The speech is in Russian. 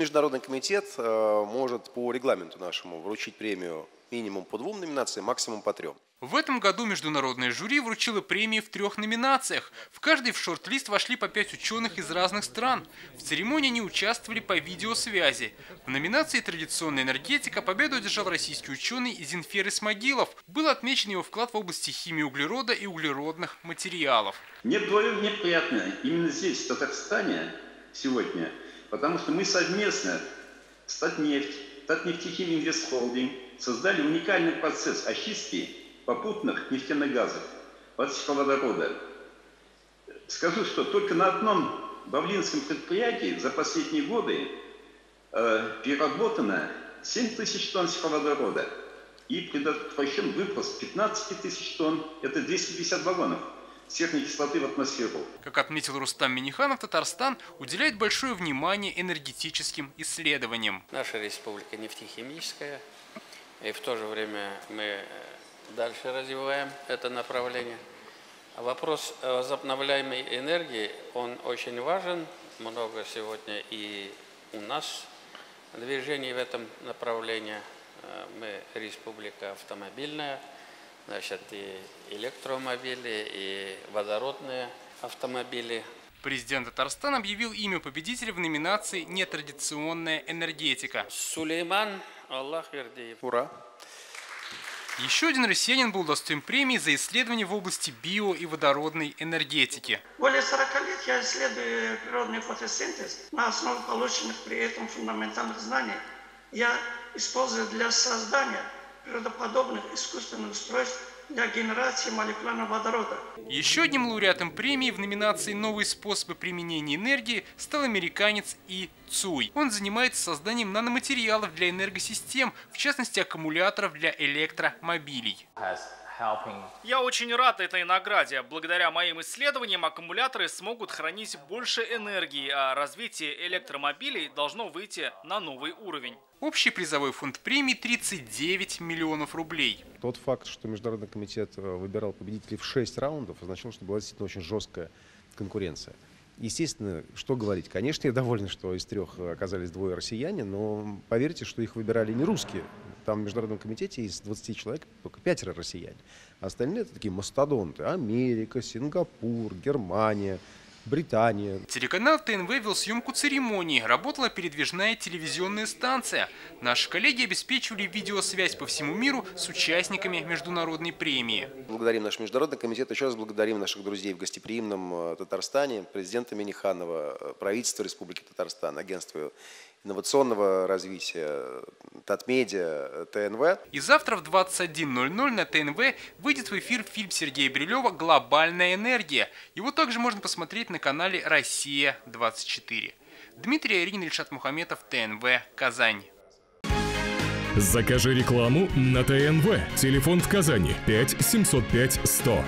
Международный комитет может по регламенту нашему вручить премию минимум по 2 номинациям, максимум по 3. В этом году международное жюри вручило премии в 3 номинациях. В каждой в шорт-лист вошли по 5 ученых из разных стран. В церемонии они участвовали по видеосвязи. В номинации «Традиционная энергетика» победу одержал российский ученый Зинфер Исмагилов. Был отмечен его вклад в области химии углерода и углеродных материалов. Мне вдвоем неприятно именно здесь, в Татарстане, сегодня, потому что мы совместно с Татнефтехим Инвестхолдинг создали уникальный процесс очистки попутных нефтяных газов от водорода. Скажу, что только на одном бавлинском предприятии за последние годы переработано 7 тысяч тонн сероводорода и предотвращен выпуск 15 тысяч тонн, это 250 вагонов серной кислоты в атмосферу. Как отметил Рустам Минниханов, Татарстан уделяет большое внимание энергетическим исследованиям. Наша республика нефтехимическая, и в то же время мы дальше развиваем это направление. Вопрос возобновляемой энергии, он очень важен. Много сегодня и у нас движений в этом направлении. Мы республика автомобильная, значит, и электромобили, и водородные автомобили. Президент Татарстана объявил имя победителя в номинации «Нетрадиционная энергетика». Сулейман Аллахвердиев. Ура! Еще один россиянин был удостоен премии за исследования в области био- и водородной энергетики. Более 40 лет я исследую природный фотосинтез. На основе полученных при этом фундаментальных знаний я использую для создания природоподобных искусственных устройств для генерации молекулярного водорода. Еще одним лауреатом премии в номинации «Новые способы применения энергии» стал американец И. Цуй. Он занимается созданием наноматериалов для энергосистем, в частности аккумуляторов для электромобилей. Я очень рад этой награде. Благодаря моим исследованиям аккумуляторы смогут хранить больше энергии, а развитие электромобилей должно выйти на новый уровень. Общий призовой фонд премии 39 миллионов рублей. Тот факт, что Международный комитет выбирал победителей в 6 раундов, означало, что была действительно очень жесткая конкуренция. Естественно, что говорить? Конечно, я доволен, что из 3 оказались 2 россияне, но поверьте, что их выбирали не русские. Там в Международном комитете из 20 человек только 5 россияне. А остальные это такие мастодонты. Америка, Сингапур, Германия, Британия. Телеканал ТНВ вел съемку церемонии. Работала передвижная телевизионная станция. Наши коллеги обеспечивали видеосвязь по всему миру с участниками международной премии. Благодарим наш Международный комитет. Еще раз благодарим наших друзей в гостеприимном Татарстане, президента Минниханова, правительства Республики Татарстан, агентство инновационного развития, Татмедиа, ТНВ. И завтра в 21:00 на ТНВ выйдет в эфир фильм Сергея Брилева «Глобальная энергия». Его также можно посмотреть на канале «Россия-24». Дмитрий Аверин, Ильшат Мухаметов, ТНВ, Казань. Закажи рекламу на ТНВ. Телефон в Казани 5 705 100.